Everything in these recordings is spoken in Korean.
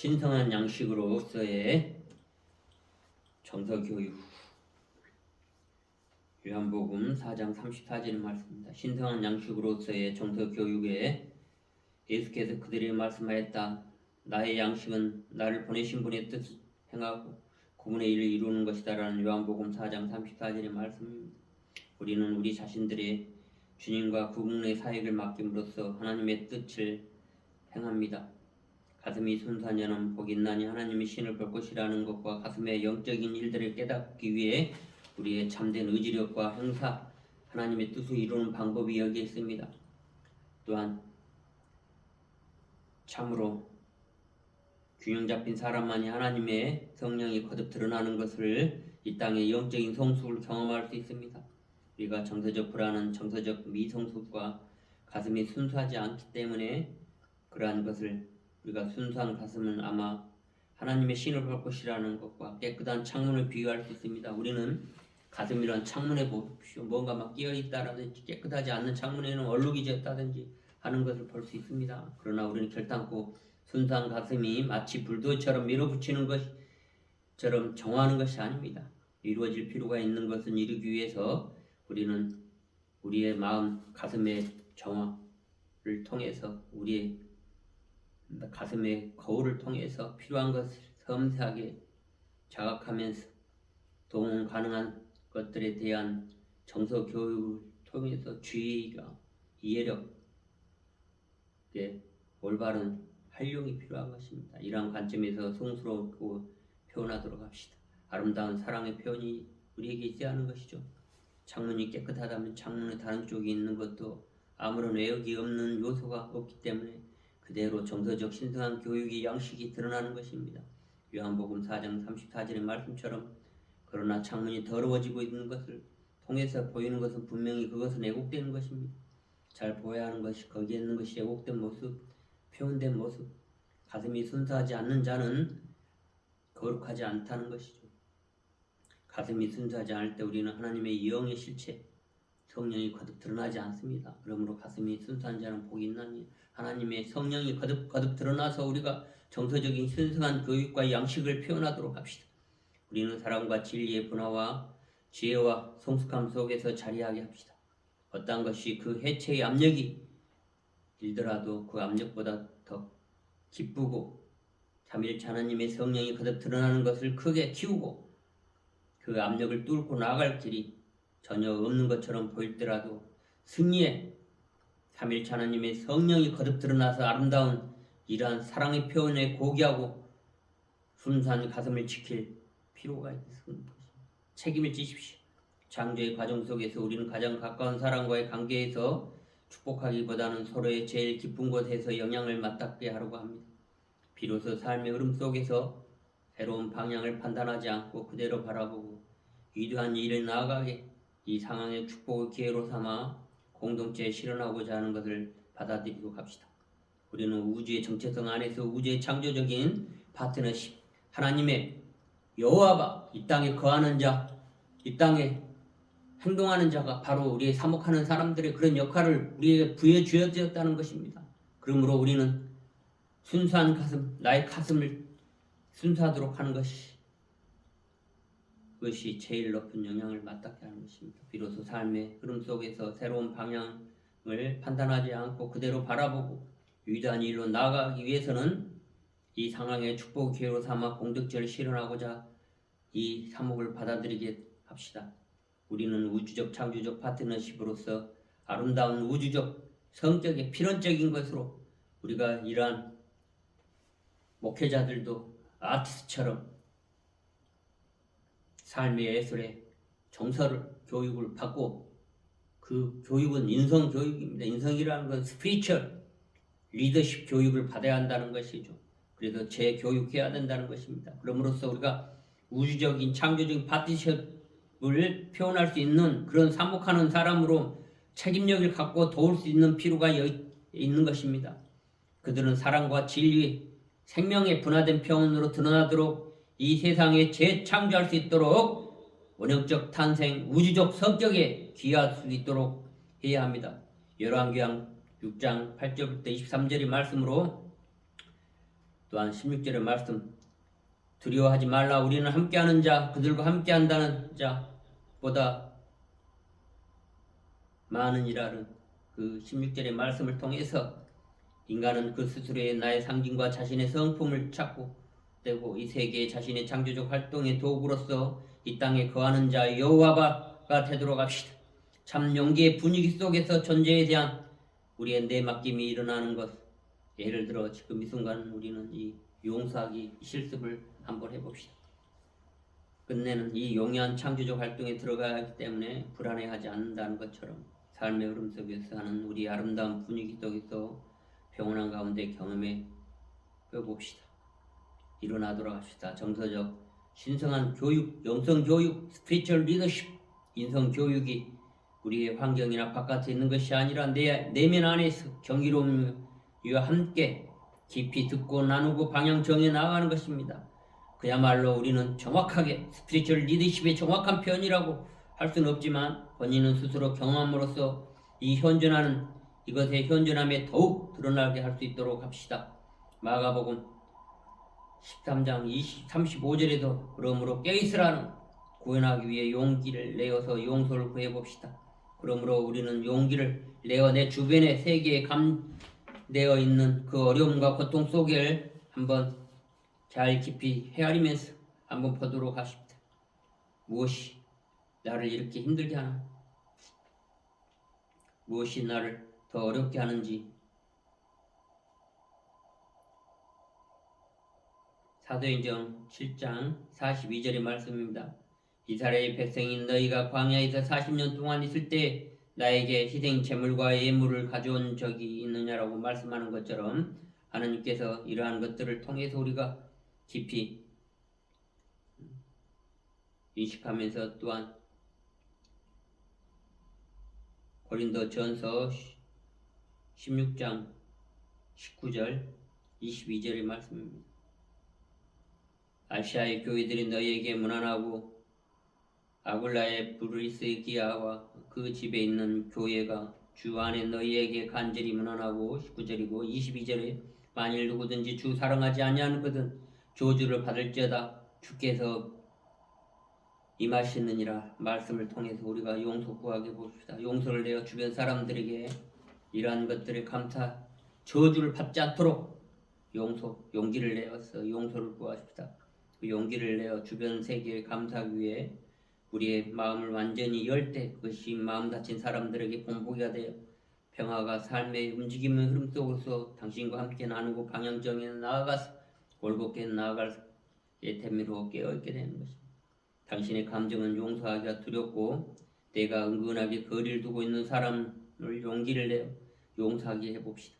신성한 양식으로서의 정서교육. 요한복음 4장 34절의 말씀입니다. 신성한 양식으로서의 정서교육에 예수께서 그들에게 말씀하였다. 나의 양식은 나를 보내신 분의 뜻을 행하고 그분의 일을 이루는 것이다 라는 요한복음 4장 34절의 말씀입니다. 우리는 우리 자신들의 주님과 그분의 사역을 맡김으로써 하나님의 뜻을 행합니다. 가슴이 순수한 자는 복이 있나니 하나님이 신을 볼 것이라는 것과 가슴의 영적인 일들을 깨닫기 위해 우리의 참된 의지력과 행사, 하나님의 뜻을 이루는 방법이 여기에 있습니다. 또한 참으로 균형 잡힌 사람만이 하나님의 성령이 거듭 드러나는 것을 이 땅의 영적인 성숙을 경험할 수 있습니다. 우리가 정서적 불안은 정서적 미성숙과 가슴이 순수하지 않기 때문에 그러한 것을 우리가 순수한 가슴은 아마 하나님의 신을 볼 것이라는 것과 깨끗한 창문을 비유할 수 있습니다. 우리는 가슴이란 창문에 보십시오. 뭔가 막 끼어있다라든지 깨끗하지 않는 창문에는 얼룩이 졌다든지 하는 것을 볼 수 있습니다. 그러나 우리는 결단코 순수한 가슴이 마치 불도처럼 밀어붙이는 것처럼 정화하는 것이 아닙니다. 이루어질 필요가 있는 것은 이루기 위해서 우리는 우리의 마음, 가슴의 정화를 통해서 우리의 가슴의 거울을 통해서 필요한 것을 섬세하게 자각하면서 동원 가능한 것들에 대한 정서 교육을 통해서 주의가 이해력에 올바른 활용이 필요한 것입니다. 이러한 관점에서 성스럽고 표현하도록 합시다. 아름다운 사랑의 표현이 우리에게 있어야 하는 것이죠. 창문이 깨끗하다면 창문의 다른 쪽에 있는 것도 아무런 애역이 없는 요소가 없기 때문에 그대로 정서적 신성한 교육의 양식이 드러나는 것입니다. 요한복음 4장 34절의 말씀처럼 그러나 창문이 더러워지고 있는 것을 통해서 보이는 것은 분명히 그것은 애곡되는 것입니다. 잘 보여야 하는 것이 거기에 있는 것이 애곡된 모습, 표현된 모습. 가슴이 순수하지 않는 자는 거룩하지 않다는 것이죠. 가슴이 순수하지 않을 때 우리는 하나님의 영의 실체, 성령이 거듭 드러나지 않습니다. 그러므로 가슴이 순수한 자는 복이 있나니 하나님의 성령이 거듭 드러나서 우리가 정서적인 순수한 교육과 양식을 표현하도록 합시다. 우리는 사랑과 진리의 분화와 지혜와 성숙함 속에서 자리하게 합시다. 어떤 것이 그 해체의 압력이 일더라도 그 압력보다 더 기쁘고 삼일체 하나님의 성령이 거듭 드러나는 것을 크게 키우고 그 압력을 뚫고 나아갈 길이 전혀 없는 것처럼 보일더라도 승리의 삼일체 하나님의 성령이 거듭 드러나서 아름다운 이러한 사랑의 표현에 고귀하고 순수한 가슴을 지킬 필요가 있습니다. 책임을 지십시오. 창조의 과정 속에서 우리는 가장 가까운 사람과의 관계에서 축복하기보다는 서로의 제일 깊은 곳에서 영향을 맞닿게 하려고 합니다. 비로소 삶의 흐름 속에서 새로운 방향을 판단하지 않고 그대로 바라보고 위대한 일을 나아가게 이 상황의 축복의 기회로 삼아 공동체에 실현하고자 하는 것을 받아들이도록 합시다. 우리는 우주의 정체성 안에서 우주의 창조적인 파트너십, 하나님의 여호와가 이 땅에 거하는 자, 이 땅에 행동하는 자가 바로 우리의 사목하는 사람들의 그런 역할을 우리에게 부여 주어졌다는 것입니다. 그러므로 우리는 순수한 가슴, 나의 가슴을 순수하도록 하는 그것이 제일 높은 영향을 맞닿게 하는 것입니다. 비로소 삶의 흐름 속에서 새로운 방향을 판단하지 않고 그대로 바라보고 위대한 일로 나아가기 위해서는 이 상황의 축복 기회로 삼아 공덕제를 실현하고자 이 사목을 받아들이게 합시다. 우리는 우주적 창조적 파트너십으로서 아름다운 우주적 성격의 필연적인 것으로 우리가 이러한 목회자들도 아티스트처럼 삶의 예술의 정서를 교육을 받고 그 교육은 인성 교육입니다. 인성이라는 건 스피리추얼 리더십 교육을 받아야 한다는 것이죠. 그래서 재교육해야 된다는 것입니다. 그럼으로써 우리가 우주적인 창조적인 파트너십을 표현할 수 있는 그런 사목하는 사람으로 책임력을 갖고 도울 수 있는 필요가 있는 것입니다. 그들은 사랑과 진리, 생명의 분화된 표현으로 드러나도록 이 세상에 재창조할 수 있도록 원형적 탄생, 우주적 성격에 귀할 수 있도록 해야 합니다. 열왕기상 6장 8절부터 23절의 말씀으로 또한 16절의 말씀 두려워하지 말라. 우리는 함께하는 자 그들과 함께한다는 자보다 많은 이라는 그 16절의 말씀을 통해서 인간은 그 스스로의 나의 상징과 자신의 성품을 찾고 되고 이 세계의 자신의 창조적 활동의 도구로서 이 땅에 거하는 자 여호와가 되도록 합시다. 참 용기의 분위기 속에서 존재에 대한 우리의 내맡김이 일어나는 것, 예를 들어 지금 이 순간 우리는 이 용서하기 실습을 한번 해봅시다. 끝내는 이 용이한 창조적 활동에 들어가야 하기 때문에 불안해하지 않는다는 것처럼 삶의 흐름 속에서 하는 우리 아름다운 분위기 속에서 평온한 가운데 경험해 봅시다. 일어나도록 합시다. 정서적 신성한 교육, 영성 교육, 스피리추얼 리더십, 인성 교육이 우리의 환경이나 바깥에 있는 것이 아니라 내면 안에서 경이로움과 함께 깊이 듣고 나누고 방향 정해 나가는 것입니다. 그야말로 우리는 정확하게 스피리추얼 리더십의 정확한 표현이라고 할 수는 없지만 본인은 스스로 경험함으로써 이 현존하는 이것의 현존함에 더욱 드러나게 할 수 있도록 합시다. 마가복음 13장 35절에도 그러므로 깨있으라는 구원하기 위해 용기를 내어서 용서를 구해봅시다. 그러므로 우리는 용기를 내어 내 주변의 세계에 감되어 있는 그 어려움과 고통 속을 한번 잘 깊이 헤아리면서 한번 보도록 하십니다. 무엇이 나를 이렇게 힘들게 하나? 무엇이 나를 더 어렵게 하는지 사도행전 7장 42절의 말씀입니다. 이스라엘 백성인 너희가 광야에서 40년 동안 있을 때 나에게 희생 제물과 예물을 가져온 적이 있느냐라고 말씀하는 것처럼 하나님께서 이러한 것들을 통해서 우리가 깊이 인식하면서 또한 고린도전서 16장 19절 22절의 말씀입니다. 아시아의 교회들이 너희에게 무난하고 아굴라의 브리스기아와 그 집에 있는 교회가 주 안에 너희에게 간절히 무난하고 19절이고 22절에 만일 누구든지 주 사랑하지 아니하는 것은 저주를 받을지어다. 주께서 임하시느니라. 말씀을 통해서 우리가 용서 구하게 봅시다. 용서를 내어 주변 사람들에게 이러한 것들에 감사 저주를 받지 않도록 용기를 내어서 용서를 구하십시다. 그 용기를 내어 주변 세계에 감사하기 위해 우리의 마음을 완전히 열 때 그것이 마음 다친 사람들에게 본보기가 되어 평화가 삶의 움직임의 흐름 속에서 당신과 함께 나누고 방향정에 나아가서 올곧게 나아갈 예템으로 깨어있게 되는 것입니다. 당신의 감정은 용서하기가 두렵고 내가 은근하게 거리를 두고 있는 사람을 용기를 내어 용서하게 해봅시다.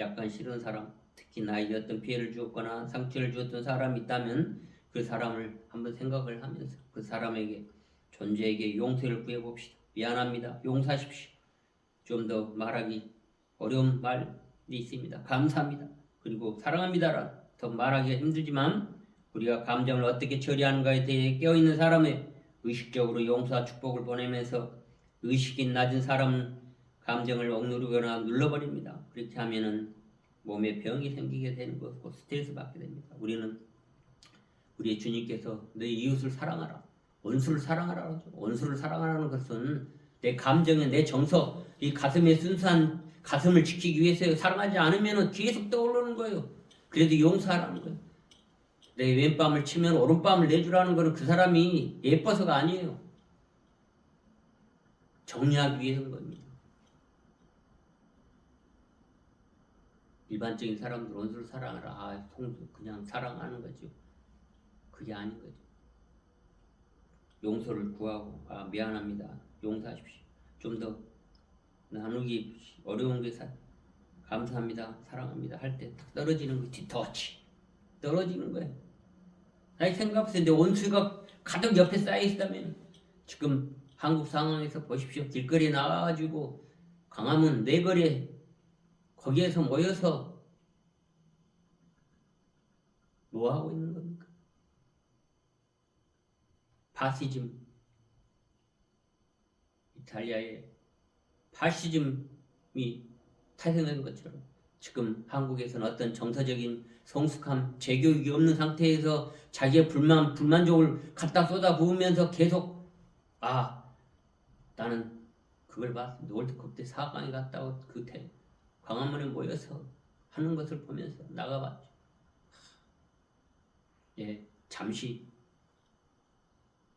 약간 싫은 사람, 특히 나에게 어떤 피해를 주었거나 상처를 주었던 사람이 있다면 그 사람을 한번 생각을 하면서 그 사람에게 존재에게 용서를 구해봅시다. 미안합니다. 용서하십시오. 좀 더 말하기 어려운 말이 있습니다. 감사합니다. 그리고 사랑합니다라 더 말하기가 힘들지만 우리가 감정을 어떻게 처리하는가에 대해 깨어있는 사람의 의식적으로 용서와 축복을 보내면서 의식이 낮은 사람은 감정을 억누르거나 눌러버립니다. 그렇게 하면은 몸에 병이 생기게 되는 것이고 스트레스 받게 됩니다. 우리는 우리의 주님께서 너희 이웃을 사랑하라, 원수를 사랑하라 그러죠. 원수를 사랑하라는 것은 내 감정에 내 정서, 이 가슴의 순수한 가슴을 지키기 위해서 사랑하지 않으면 계속 떠오르는 거예요. 그래도 용서하라는 거예요. 내 왼밤을 치면 오른밤을 내주라는 것은 그 사람이 예뻐서가 아니에요. 정리하기 위해서인 겁니다. 일반적인 사람들 원수를 사랑하라. 그냥 사랑하는 거죠. 그게 아닌 거죠. 용서를 구하고 미안합니다. 용서하십시오. 좀 더 나누기 어려운 게 감사합니다. 사랑합니다. 할 때 떨어지는 거 뒤터치 떨어지는 거예요. 아니 생각해보세요. 내 원수가 가득 옆에 쌓여있다면 지금 한국 상황에서 보십시오. 길거리에 나와가지고 광화문 내거리에 거기에서 모여서 뭐하고 있는 겁니까? 파시즘, 이탈리아의 파시즘이 탄생한 것처럼 지금 한국에서는 어떤 정서적인 성숙함, 재교육이 없는 상태에서 자기의 불만족을 갖다 쏟아부으면서 계속 나는 그걸 봤어. 월드컵 때 4강에 갔다고 광화문에 모여서 하는 것을 보면서 나가봤죠. 예, 잠시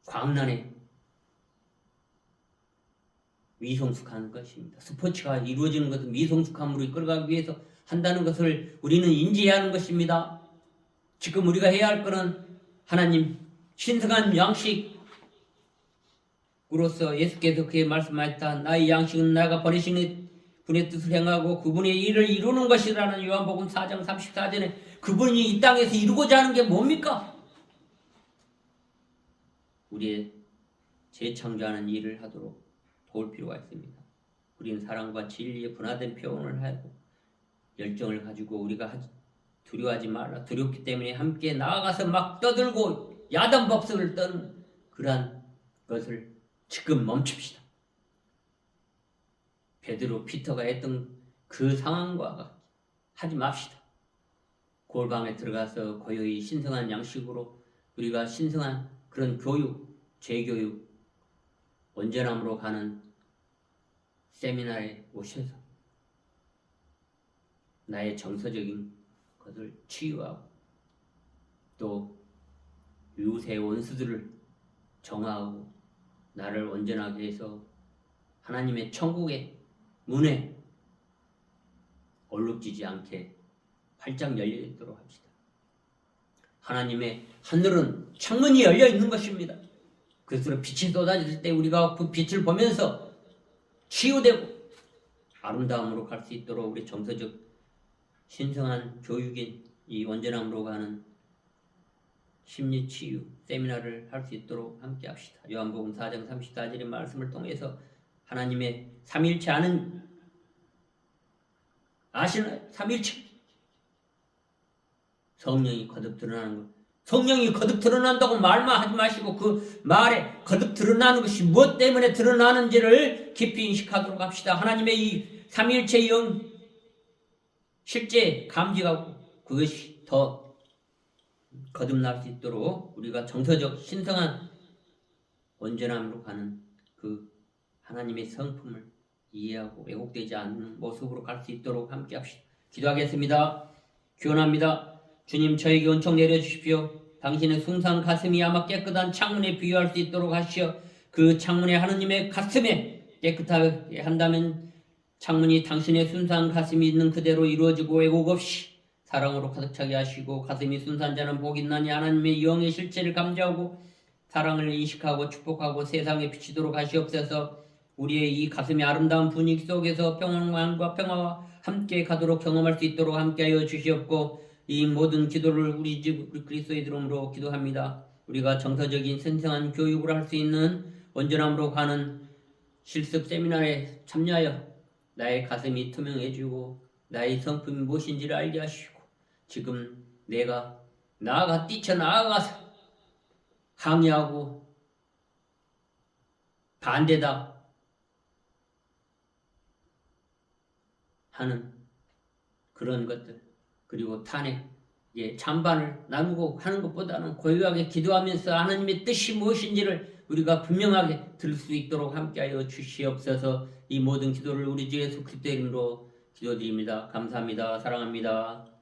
광란에 미성숙한 것입니다. 스포츠가 이루어지는 것은 미성숙함으로 이끌어가기 위해서 한다는 것을 우리는 인지해야 하는 것입니다. 지금 우리가 해야 할 것은 하나님 신성한 양식으로서 예수께서 그렇게 말씀하셨다. 나의 양식은 나가 버리시는 분의 뜻을 행하고 그분의 일을 이루는 것이라는 요한복음 4장 34절에 그분이 이 땅에서 이루고자 하는 게 뭡니까? 우리의 재창조하는 일을 하도록 도울 필요가 있습니다. 우리는 사랑과 진리에 분화된 표현을 하고 열정을 가지고 우리가 두려워하지 말라. 두렵기 때문에 함께 나아가서 막 떠들고 야단법석을 떠는 그러한 것을 지금 멈춥시다. 베드로, 피터가 했던 그 상황과 하지 맙시다. 골방에 들어가서 고요히 신성한 양식으로 우리가 신성한 그런 교육, 재교육, 온전함으로 가는 세미나에 오셔서 나의 정서적인 것을 치유하고 또 이웃의 원수들을 정화하고 나를 온전하게 해서 하나님의 천국의 문에 얼룩지지 않게 활짝 열려 있도록 합시다. 하나님의 하늘은 창문이 열려 있는 것입니다. 그래서 빛이 쏟아질 때 우리가 그 빛을 보면서 치유되고 아름다움으로 갈 수 있도록 우리 정서적 신성한 교육인 이 온전함으로 가는 심리치유 세미나를 할 수 있도록 함께 합시다. 요한복음 4장 34절의 말씀을 통해서 하나님의 삼일체 아시나요? 삼일체 성령이 거듭 드러나는 것. 성령이 거듭 드러난다고 말만 하지 마시고 그 말에 거듭 드러나는 것이 무엇 때문에 드러나는지를 깊이 인식하도록 합시다. 하나님의 이 삼일체 영 실제 감지하고 그것이 더 거듭날 수 있도록 우리가 정서적 신성한 온전함으로 가는 그 하나님의 성품을 이해하고 왜곡되지 않는 모습으로 갈 수 있도록 함께 합시다. 기도하겠습니다. 기원합니다. 주님, 저에게 은총 내려주십시오. 당신의 숭상 가슴이 아마 깨끗한 창문에 비유할 수 있도록 하시어 그 창문에 하느님의 가슴에 깨끗하게 한다면 창문이 당신의 순수한 가슴이 있는 그대로 이루어지고 왜곡 없이 사랑으로 가득 차게 하시고 가슴이 순수한 자는 복이 있나니 하나님의 영의 실체를 감지하고 사랑을 인식하고 축복하고 세상에 비치도록 하시옵소서. 우리의 이 가슴의 아름다운 분위기 속에서 평안과 평화와 함께 가도록 경험할 수 있도록 함께하여 주시옵고 이 모든 기도를 우리 그리스도의 이름으로 기도합니다. 우리가 정서적인 신성한 교육을 할 수 있는 온전함으로 가는 실습 세미나에 참여하여 나의 가슴이 투명해지고 나의 성품이 무엇인지를 알게 하시고 지금 내가 뛰쳐나아가서 항의하고 반대다 하는 그런 것들 그리고 탄핵, 찬반을 나누고 하는 것보다는 고요하게 기도하면서 하나님의 뜻이 무엇인지를 우리가 분명하게 들을 수 있도록 함께하여 주시옵소서. 이 모든 기도를 우리 주 예수 그리스도의 이름으로 기도드립니다. 감사합니다. 사랑합니다.